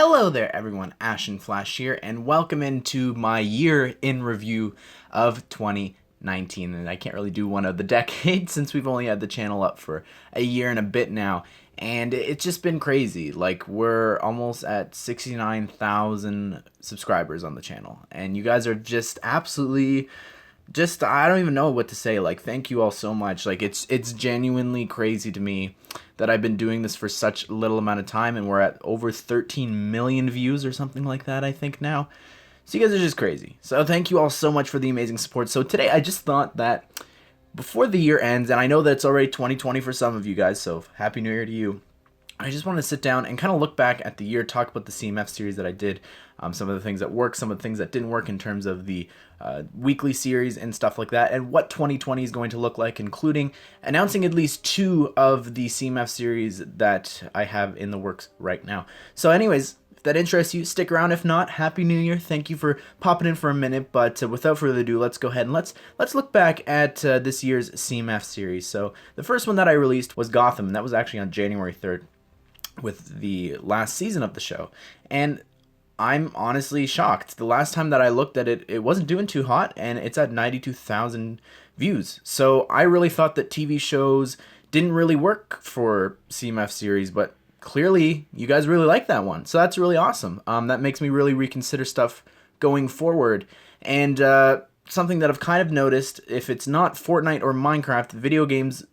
Hello there everyone, Ashnflash here, and welcome into my year in review of 2019. And I can't really do one of the decade since we've only had the channel up for a year and a bit now. And it's just been crazy. Like, we're almost at 69,000 subscribers on the channel. And you guys are just absolutely I don't even know what to say. Like, thank you all so much. Like, it's genuinely crazy to me that I've been doing this for such little amount of time, and we're at over 13 million views or something like that, I think, now. So you guys are just crazy. So thank you all so much for the amazing support. So today I just thought that before the year ends, and I know that it's already 2020 for some of you guys, so Happy New Year to you. I just want to sit down and kind of look back at the year, talk about the CMF series that I did, some of the things that worked, some of the things that didn't work in terms of the weekly series and stuff like that, and what 2020 is going to look like, including announcing at least 2 of the CMF series that I have in the works right now. So anyways, if that interests you, stick around. If not, Happy New Year. Thank you for popping in for a minute, but without further ado, let's go ahead and let's look back at this year's CMF series. So the first one that I released was Gotham, and that was actually on January 3rd. With the last season of the show, and I'm honestly shocked. The last time that I looked at it, it wasn't doing too hot, and it's at 92,000 views. So I really thought that TV shows didn't really work for CMF series, but clearly you guys really like that one. So that's really awesome. That makes me really reconsider stuff going forward. And something that I've kind of noticed, if it's not Fortnite or Minecraft, video games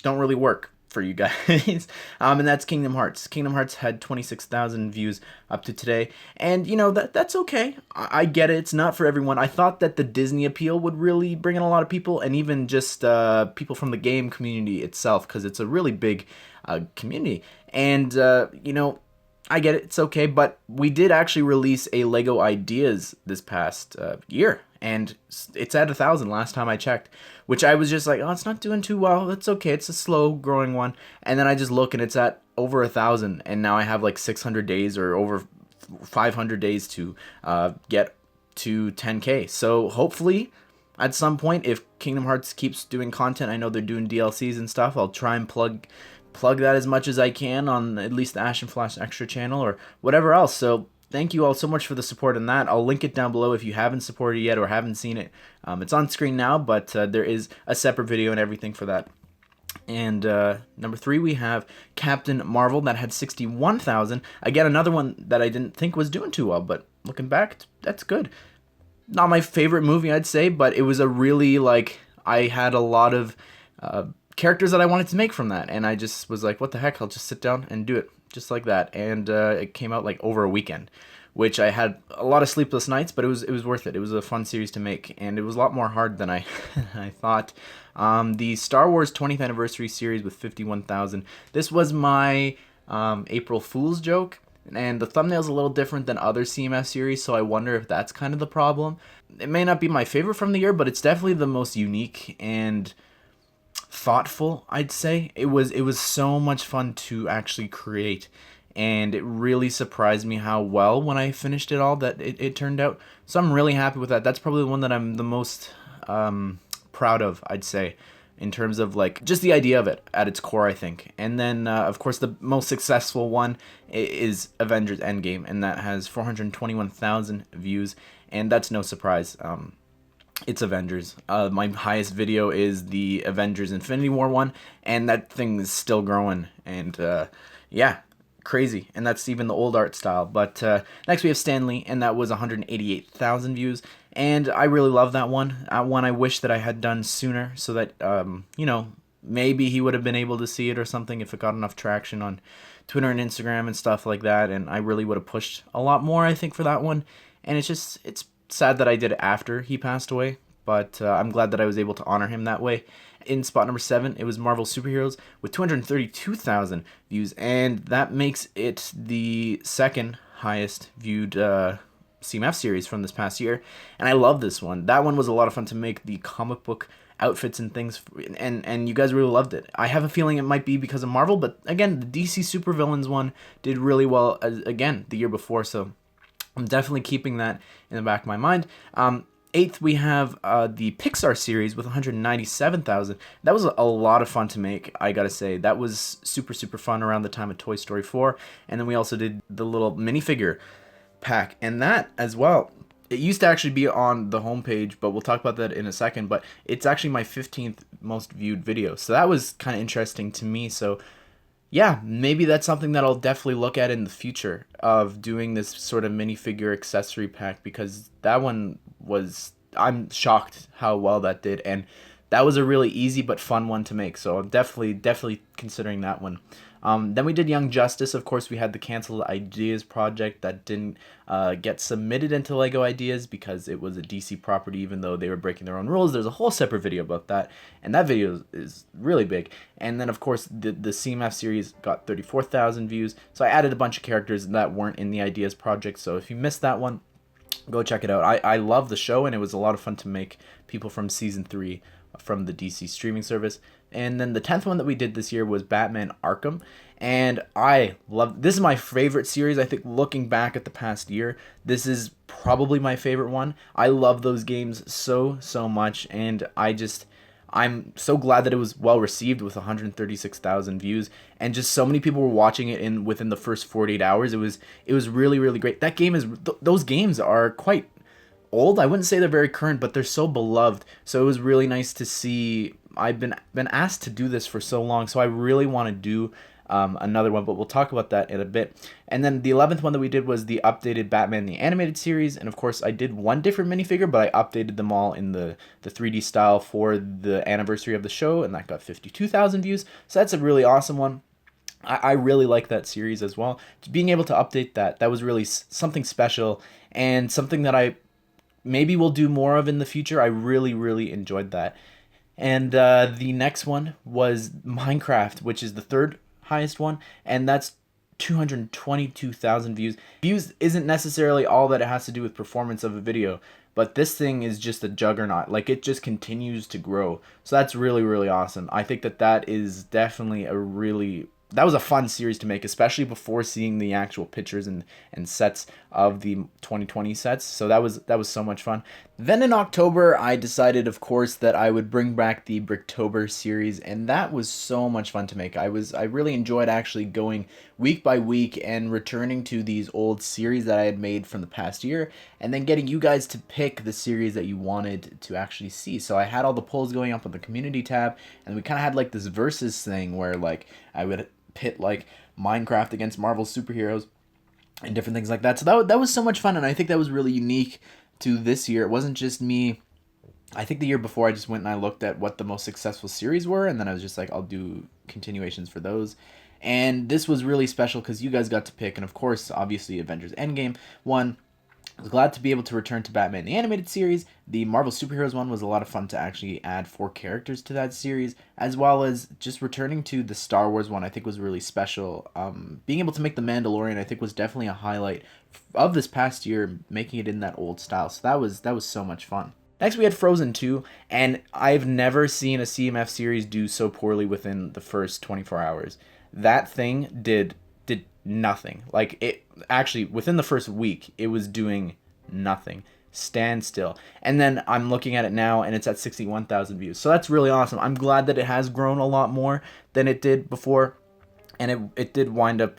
don't really work for you guys. And that's Kingdom Hearts. Kingdom Hearts had 26,000 views up to today, and you know, that's okay. I get it, it's not for everyone. I thought that the Disney appeal would really bring in a lot of people, and even just people from the game community itself, because it's a really big community. And you know, I get it, it's okay, but we did actually release a Lego Ideas this past year, and it's at 1,000 last time I checked, which I was just like, oh, it's not doing too well. That's okay. It's a slow growing one. And then I just look and it's at over 1,000, and now I have like 600 days or over 500 days to get to 10K. So hopefully at some point, if Kingdom Hearts keeps doing content, I know they're doing DLCs and stuff, I'll try and plug that as much as I can on at least the Ashnflash Extra channel or whatever else. So thank you all so much for the support in that. I'll link it down below if you haven't supported yet or haven't seen it. It's on screen now, but there is a separate video and everything for that. And number 3, we have Captain Marvel, that had 61,000. Again, another one that I didn't think was doing too well, but looking back, that's good. Not my favorite movie, I'd say, but it was a really, like, I had a lot of characters that I wanted to make from that, and I just was like, what the heck, I'll just sit down and do it, just like that. And it came out like over a weekend, which I had a lot of sleepless nights, but it was worth it. It was a fun series to make, and it was a lot more hard than I I thought. The Star Wars 20th Anniversary series with 51,000. This was my April Fool's joke, and the thumbnail's a little different than other CMF series, so I wonder if that's kind of the problem. It may not be my favorite from the year, but it's definitely the most unique and thoughtful, I'd say. It was so much fun to actually create, and it really surprised me how well, when I finished it all, that it turned out. So I'm really happy with that. That's probably the one that I'm the most proud of, I'd say, in terms of like just the idea of it at its core, I think. And then of course the most successful one is Avengers Endgame, and that has 421,000 views, and that's no surprise. It's Avengers. My highest video is the Avengers Infinity War one, and that thing is still growing, and yeah, crazy. And that's even the old art style. But next we have Stan Lee, and that was 188,000 views, and I really love that one. One I wish that I had done sooner, so that you know, maybe he would have been able to see it or something if it got enough traction on Twitter and Instagram and stuff like that, and I really would have pushed a lot more, I think, for that one. And it's sad that I did it after he passed away, but I'm glad that I was able to honor him that way. In spot number 7, it was Marvel Superheroes with 232,000 views, and that makes it the second highest viewed CMF series from this past year, and I love this one. That one was a lot of fun to make, the comic book outfits and things, and you guys really loved it. I have a feeling it might be because of Marvel, but again, the DC Supervillains one did really well again the year before, so I'm definitely keeping that in the back of my mind. 8th, we have the Pixar series with 197,000. That was a lot of fun to make, I gotta say. That was super, super fun around the time of Toy Story 4. And then we also did the little minifigure pack. And that, as well, it used to actually be on the homepage, but we'll talk about that in a second. But it's actually my 15th most viewed video. So that was kind of interesting to me. So yeah, maybe that's something that I'll definitely look at in the future, of doing this sort of minifigure accessory pack, because that one was, I'm shocked how well that did, and that was a really easy but fun one to make, so I'm definitely considering that one. Then we did Young Justice. Of course, we had the canceled Ideas project that didn't get submitted into Lego Ideas because it was a DC property, even though they were breaking their own rules. There's a whole separate video about that, and that video is really big. And then, of course, the CMF series got 34,000 views, so I added a bunch of characters that weren't in the Ideas project, so if you missed that one, go check it out. I love the show, and it was a lot of fun to make people from Season 3 from the DC streaming service. And then the 10th one that we did this year was Batman Arkham. And I love, this is my favorite series. I think looking back at the past year, this is probably my favorite one. I love those games so much, and I'm so glad that it was well received with 136,000 views, and just so many people were watching it within the first 48 hours. It was really great. That game is, those games are quite old. I wouldn't say they're very current, but they're so beloved. So it was really nice to see. I've been asked to do this for so long, so I really want to do another one, but we'll talk about that in a bit. And then the 11th one that we did was the updated Batman the Animated Series, and of course I did one different minifigure, but I updated them all in the 3D style for the anniversary of the show, and that got 52,000 views, so that's a really awesome one. I really like that series as well. Being able to update that was really something special, and something that I maybe we'll do more of in the future. I really enjoyed that. And the next one was Minecraft, which is the third highest one, and that's 222,000 views. Views isn't necessarily all that it has to do with performance of a video, but this thing is just a juggernaut. Like, it just continues to grow. So that's really awesome. I think that is definitely that was a fun series to make, especially before seeing the actual pictures and sets of the 2020 sets. So that was so much fun. Then in October, I decided, of course, that I would bring back the Bricktober series, and that was so much fun to make. I really enjoyed actually going week by week and returning to these old series that I had made from the past year, and then getting you guys to pick the series that you wanted to actually see. So I had all the polls going up on the community tab, and we kind of had like this versus thing where like I would pit like Minecraft against Marvel superheroes and different things like that. So that was so much fun, and I think that was really unique to this year. It wasn't just me. I think the year before I just went and I looked at what the most successful series were, and then I was just like, I'll do continuations for those. And this was really special because you guys got to pick, and of course, obviously, Avengers Endgame won. I was glad to be able to return to Batman the Animated Series. The Marvel Superheroes one was a lot of fun to actually add 4 characters to that series, as well as just returning to the Star Wars one. I think was really special. Being able to make The Mandalorian, I think, was definitely a highlight of this past year, making it in that old style. So that was so much fun. Next, we had Frozen 2, and I've never seen a CMF series do so poorly within the first 24 hours. That thing did nothing. Like, it actually, within the first week, it was doing nothing. Standstill. And then I'm looking at it now, and it's at 61,000 views. So that's really awesome. I'm glad that it has grown a lot more than it did before, and it did wind up,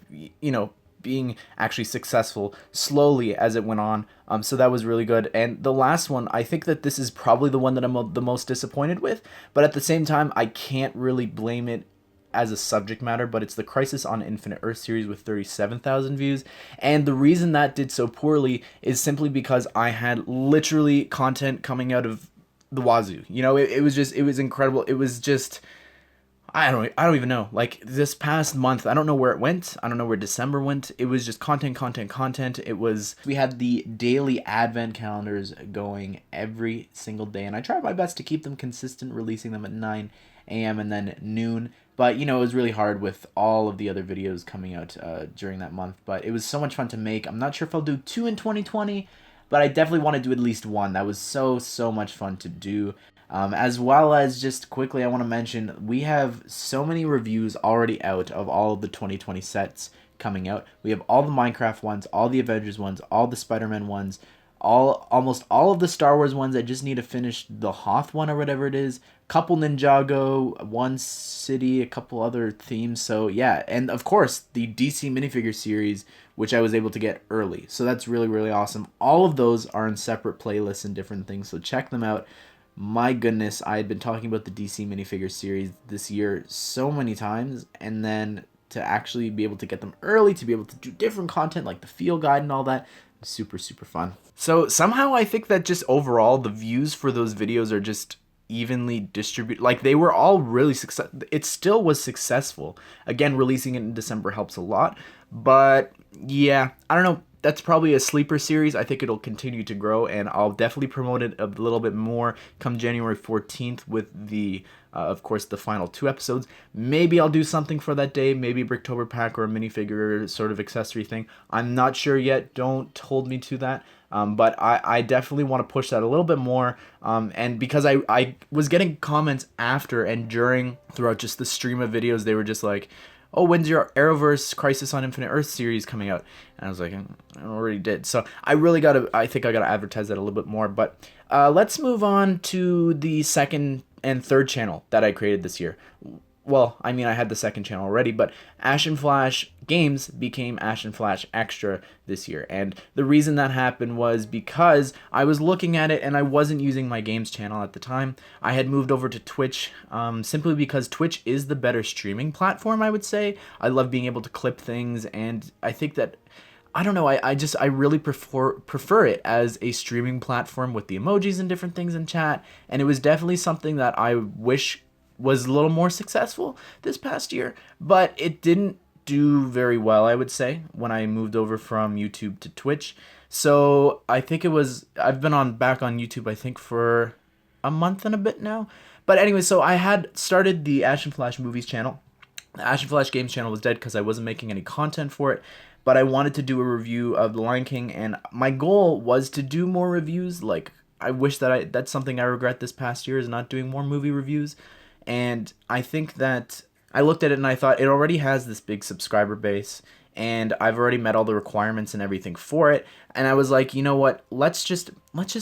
being actually successful slowly as it went on. So that was really good. And the last one, I think that this is probably the one that I'm the most disappointed with, but at the same time, I can't really blame it as a subject matter, but it's the Crisis on Infinite Earth series with 37,000 views. And the reason that did so poorly is simply because I had literally content coming out of the wazoo. It was incredible. It was just, I don't even know. Like, this past month, I don't know where it went. I don't know where December went. It was just content. We had the daily advent calendars going every single day, and I tried my best to keep them consistent, releasing them at 9 a.m. and then noon. But, it was really hard with all of the other videos coming out during that month. But it was so much fun to make. I'm not sure if I'll do 2 in 2020, but I definitely want to do at least 1. That was so much fun to do. As well as, just quickly, I want to mention, we have so many reviews already out of all of the 2020 sets coming out. We have all the Minecraft ones, all the Avengers ones, all the Spider-Man ones, almost all of the Star Wars ones. I just need to finish the Hoth one or whatever it is. Couple Ninjago, one city, a couple other themes. So yeah, and of course the DC minifigure series, which I was able to get early. So that's really, really awesome. All of those are in separate playlists and different things. So check them out. My goodness, I had been talking about the DC minifigure series this year so many times, and then to actually be able to get them early, to be able to do different content like the field guide and all that, super, super fun. So somehow I think that just overall the views for those videos are just evenly distributed. Like, they were all really it still was successful. Again, releasing it in December helps a lot, but yeah, I don't know. That's probably a sleeper series. I think it'll continue to grow, and I'll definitely promote it a little bit more come January 14th with the, of course, the final 2 episodes. Maybe I'll do something for that day, maybe Bricktober pack or a minifigure sort of accessory thing. I'm not sure yet. Don't hold me to that. But I definitely want to push that a little bit more. And because I was getting comments after and during, throughout just the stream of videos, they were just like, oh, when's your Arrowverse Crisis on Infinite Earth series coming out? And I was like, I already did. So I think I gotta advertise that a little bit more. But let's move on to the second and third channel that I created this year. Well, I mean, I had the second channel already, but Ashnflash Games became Ashnflash Extra this year. And the reason that happened was because I was looking at it and I wasn't using my games channel at the time. I had moved over to Twitch simply because Twitch is the better streaming platform, I would say. I love being able to clip things, and I think that, I don't know, I really prefer it as a streaming platform with the emojis and different things in chat. And it was definitely something that I wish was a little more successful this past year, but it didn't do very well, I would say, when I moved over from YouTube to Twitch. So I think I've been back on YouTube, I think, for a month and a bit now. But anyway, so I had started the Ashnflash Movies channel. The Ashnflash Games channel was dead because I wasn't making any content for it, but I wanted to do a review of The Lion King, and my goal was to do more reviews. Like, I wish that's something I regret this past year, is not doing more movie reviews. And I think that I looked at it and I thought it already has this big subscriber base, and I've already met all the requirements and everything for it. And I was like, you know what? Let's just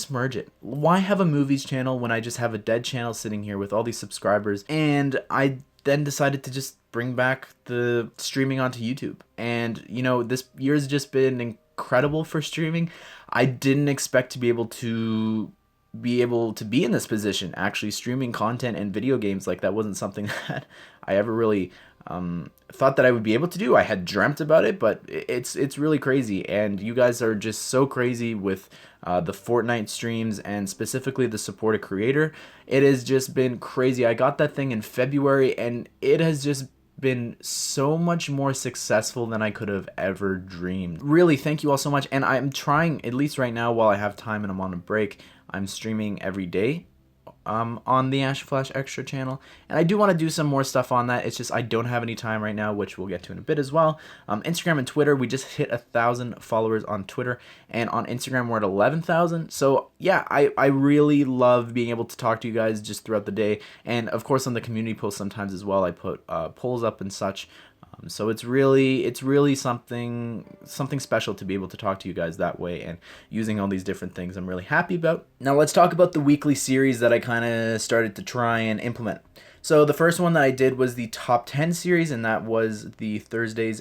merge it. Why have a movies channel when I just have a dead channel sitting here with all these subscribers? And I then decided to just bring back the streaming onto YouTube. And, you know, this year's just been incredible for streaming. I didn't expect to be able to be in this position, actually streaming content and video games. Like, that wasn't something that I ever really thought that I would be able to do. I had dreamt about it, but it's really crazy, and you guys are just so crazy with the Fortnite streams, and specifically the support a creator. It has just been crazy. I got that thing in February, and it has just been so much more successful than I could have ever dreamed. Really, thank you all so much. And I'm trying, at least right now while I have time and I'm on a break, I'm streaming every day on the Ashnflash Extra channel, and I do want to do some more stuff on that. It's just I don't have any time right now, which we'll get to in a bit as well. Instagram and Twitter, we just hit 1,000 followers on Twitter, and on Instagram we're at 11,000. So yeah, I really love being able to talk to you guys just throughout the day, and of course on the community posts sometimes as well. I put polls up and such. So it's really something special to be able to talk to you guys that way, and using all these different things I'm really happy about. Now let's talk about the weekly series that I kind of started to try and implement. So the first one that I did was the top 10 series, and that was the Thursdays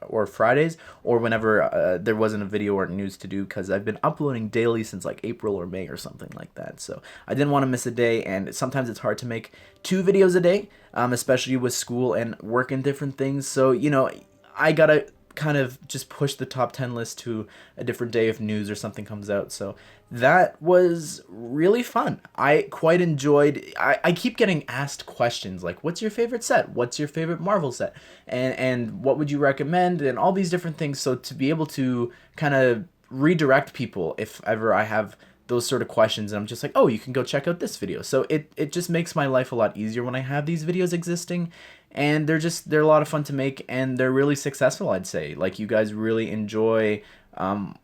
or Fridays, or whenever there wasn't a video or news to do, because I've been uploading daily since like April or May or something like that. So I didn't want to miss a day, and sometimes it's hard to make 2 videos a day, especially with school and work and different things. So, you know, I gotta kind of just push the top 10 list to a different day if news or something comes out. So that was really fun. I quite enjoyed. I keep getting asked questions like, what's your favorite set? What's your favorite Marvel set? And what would you recommend? And all these different things. So to be able to kind of redirect people if ever I have those sort of questions, and I'm just like, oh, you can go check out this video. So it just makes my life a lot easier when I have these videos existing, and they're a lot of fun to make, and they're really successful, I'd say. Like, you guys really enjoy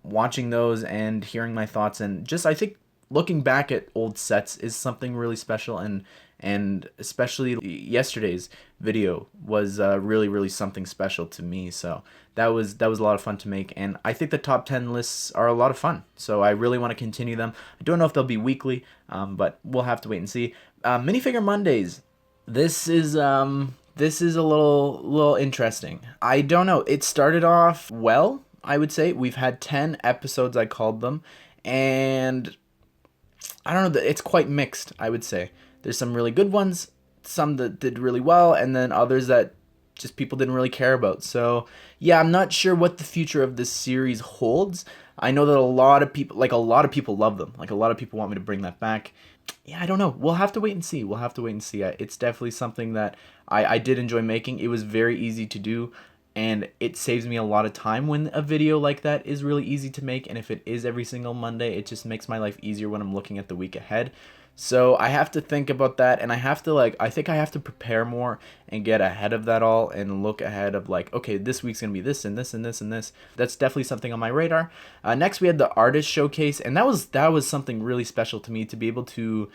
watching those and hearing my thoughts, and just, I think looking back at old sets is something really special, and and especially yesterday's video was really something special to me. So that was a lot of fun to make, and I think the top 10 lists are a lot of fun. So I really want to continue them. I don't know if they'll be weekly, but we'll have to wait and see. Minifigure Mondays. This is a little interesting. I don't know. It started off well, I would say. We've had 10 episodes, I called them, and I don't know, it's quite mixed, I would say. There's some really good ones, some that did really well, and then others that just people didn't really care about. So, yeah, I'm not sure what the future of this series holds. I know that a lot of people love them. Like, a lot of people want me to bring that back. Yeah, I don't know. We'll have to wait and see. It's definitely something that I did enjoy making. It was very easy to do, and it saves me a lot of time when a video like that is really easy to make. And if it is every single Monday, it just makes my life easier when I'm looking at the week ahead. So I have to think about that, and I have to I think I have to prepare more and get ahead of that all and look ahead of okay, this week's gonna be this and this and this and this. That's definitely something on my radar. Next we had the artist showcase, and that was something really special to me, to be able to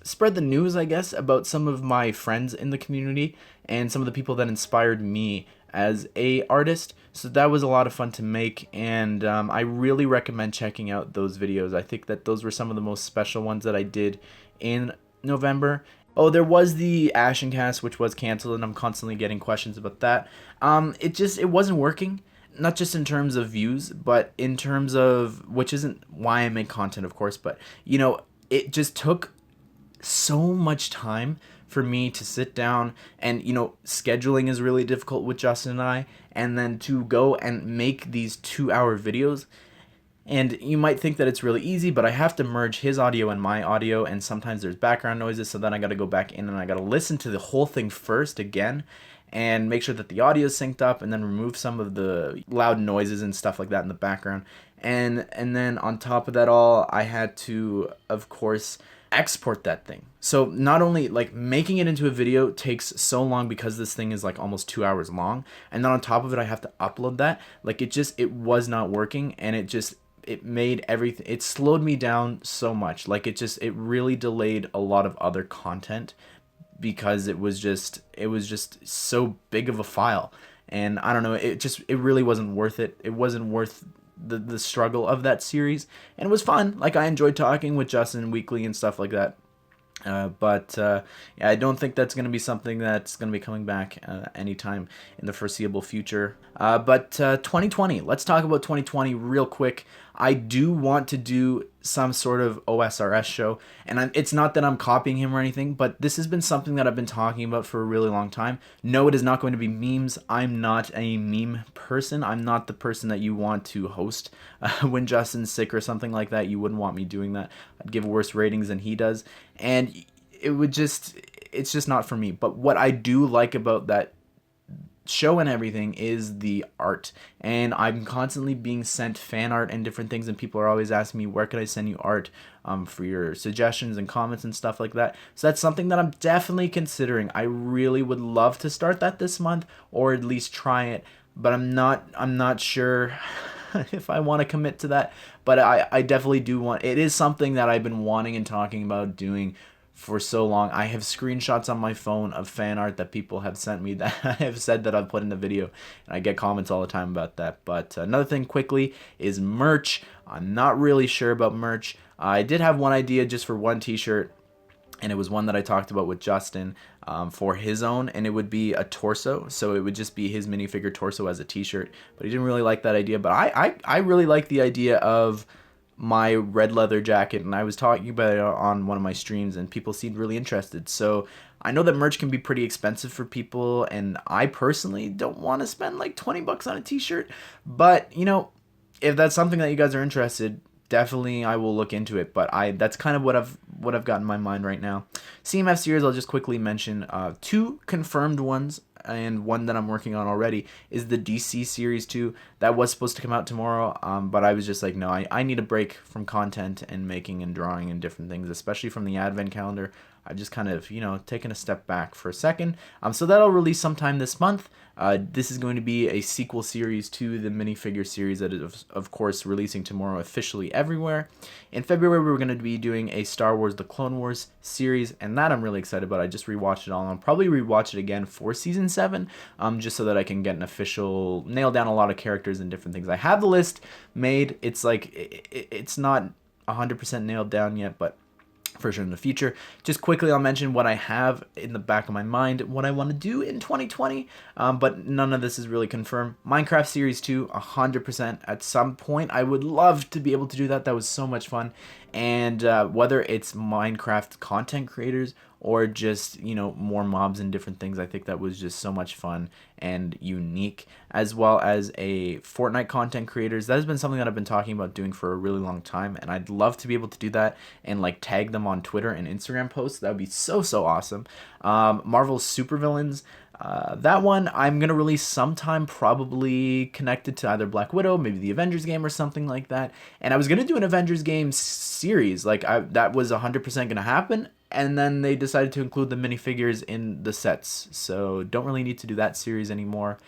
spread the news, I guess, about some of my friends in the community and some of the people that inspired me as a artist. So that was a lot of fun to make, and I really recommend checking out those videos. I think that those were some of the most special ones that I did in November. Oh, there was the Ashnflash, which was canceled, and I'm constantly getting questions about that. It wasn't working, not just in terms of views, but in terms of, which isn't why I make content, of course, but it just took so much time for me to sit down, and scheduling is really difficult with Justin and I, and then to go and make these 2-hour videos. And you might think that it's really easy, but I have to merge his audio and my audio, and sometimes there's background noises, so then I got to go back in and I got to listen to the whole thing first again and make sure that the audio is synced up, and then remove some of the loud noises and stuff like that in the background. And then on top of that all, I had to, of course, export that thing. So not only making it into a video takes so long, because this thing is almost 2 hours long, and then on top of it I have to upload that. It was not working, and it made everything, it slowed me down so much. It really delayed a lot of other content, because it was just so big of a file, and I don't know, it really wasn't worth it. It wasn't worth the struggle of that series, and it was fun. I enjoyed talking with Justin weekly and stuff like that. But yeah, I don't think that's going to be something that's going to be coming back anytime in the foreseeable future. But 2020, let's talk about 2020 real quick. I do want to do some sort of OSRS show, and it's not that I'm copying him or anything, but this has been something that I've been talking about for a really long time. No, it is not going to be memes. I'm not a meme person. I'm not the person that you want to host when Justin's sick or something like that. You wouldn't want me doing that. I'd give worse ratings than he does, and it's just not for me. But what I do like about that show and everything is the art, and I'm constantly being sent fan art and different things, and people are always asking me, where could I send you art for your suggestions and comments and stuff like that. So that's something that I'm definitely considering. I really would love to start that this month, or at least try it, but I'm not sure if I want to commit to that. But I definitely do want, it is something that I've been wanting and talking about doing for so long. I have screenshots on my phone of fan art that people have sent me that I have said that I've put in the video, and I get comments all the time about that. But another thing quickly is merch. I'm not really sure about merch. I did have one idea just for one t-shirt, and it was one that I talked about with Justin for his own, and it would be a torso, so it would just be his minifigure torso as a t-shirt. But he didn't really like that idea, but I really like the idea of my red leather jacket, and I was talking about it on one of my streams, and people seemed really interested. So I know that merch can be pretty expensive for people, and I personally don't want to spend $20 on a t-shirt, but if that's something that you guys are interested, definitely I will look into it. But that's kind of what I've got in my mind right now. CMF Series, I'll just quickly mention 2 confirmed ones and one that I'm working on already is the DC Series 2. That was supposed to come out tomorrow, but I was just like, no, I need a break from content and making and drawing and different things, especially from the advent calendar. I've just kind of, taken a step back for a second. So that'll release sometime this month. This is going to be a sequel series to the minifigure series that is, of course, releasing tomorrow officially everywhere. In February, we're going to be doing a Star Wars The Clone Wars series, and that I'm really excited about. I just rewatched it all. I'll probably rewatch it again for Season 7, just so that I can get an official, nail down a lot of characters and different things. I have the list made. It's like, it's not 100% nailed down yet, but for sure in the future. Just quickly, I'll mention what I have in the back of my mind, what I want to do in 2020, but none of this is really confirmed. Minecraft Series 2, 100%. At some point, I would love to be able to do that. That was so much fun. And whether it's Minecraft content creators or just, more mobs and different things, I think that was just so much fun and unique, as well as a Fortnite content creators. That has been something that I've been talking about doing for a really long time, and I'd love to be able to do that and like tag them on Twitter and Instagram posts. That would be so awesome. Marvel's supervillains. That one I'm going to release sometime, probably connected to either Black Widow, maybe the Avengers game or something like that. And I was going to do an Avengers game series. That was 100% going to happen. And then they decided to include the minifigures in the sets. So don't really need to do that series anymore.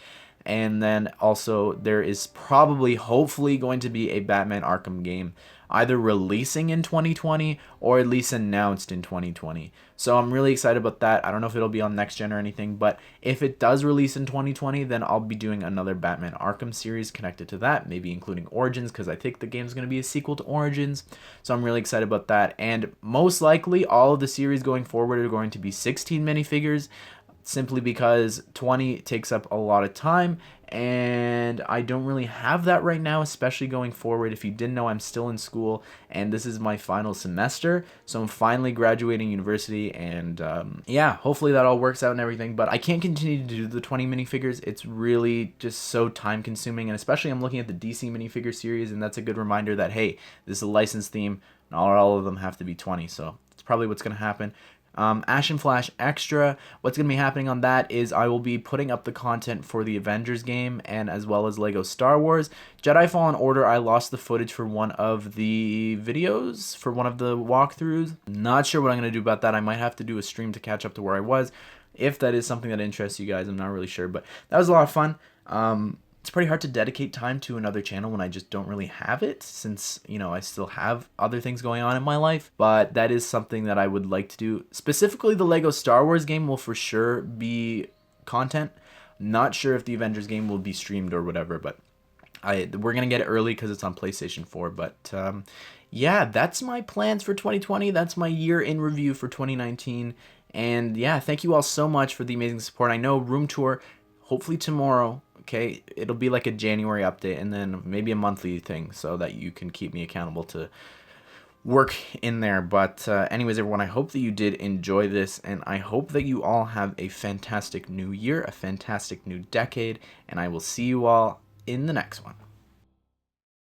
And then also there is probably, hopefully, going to be a Batman Arkham game, either releasing in 2020 or at least announced in 2020. So I'm really excited about that. I don't know if it'll be on next gen or anything, but if it does release in 2020, then I'll be doing another Batman Arkham series connected to that, maybe including Origins, because I think the game's going to be a sequel to Origins. So I'm really excited about that. And most likely all of the series going forward are going to be 16 minifigures, simply because 20 takes up a lot of time, and I don't really have that right now, especially going forward. If you didn't know, I'm still in school, and this is my final semester, so I'm finally graduating university, and hopefully that all works out and everything, but I can't continue to do the 20 minifigures. It's really just so time consuming, and especially I'm looking at the DC minifigure series, and that's a good reminder that, hey, this is a licensed theme, and all of them have to be 20, so it's probably what's going to happen. Ashnflash Extra, what's going to be happening on that is I will be putting up the content for the Avengers game, and as well as Lego Star Wars. Jedi Fallen Order, I lost the footage for one of the videos, for one of the walkthroughs. Not sure what I'm going to do about that. I might have to do a stream to catch up to where I was. If that is something that interests you guys, I'm not really sure, but that was a lot of fun. It's pretty hard to dedicate time to another channel when I just don't really have it, since, I still have other things going on in my life, but that is something that I would like to do. Specifically, the Lego Star Wars game will for sure be content. Not sure if the Avengers game will be streamed or whatever, but we're going to get it early because it's on PlayStation 4, but that's my plans for 2020. That's my year in review for 2019, and thank you all so much for the amazing support. I know room tour, hopefully tomorrow. Okay, it'll be like a January update, and then maybe a monthly thing, so that you can keep me accountable to work in there. But anyways, everyone, I hope that you did enjoy this, and I hope that you all have a fantastic new year, a fantastic new decade, and I will see you all in the next one.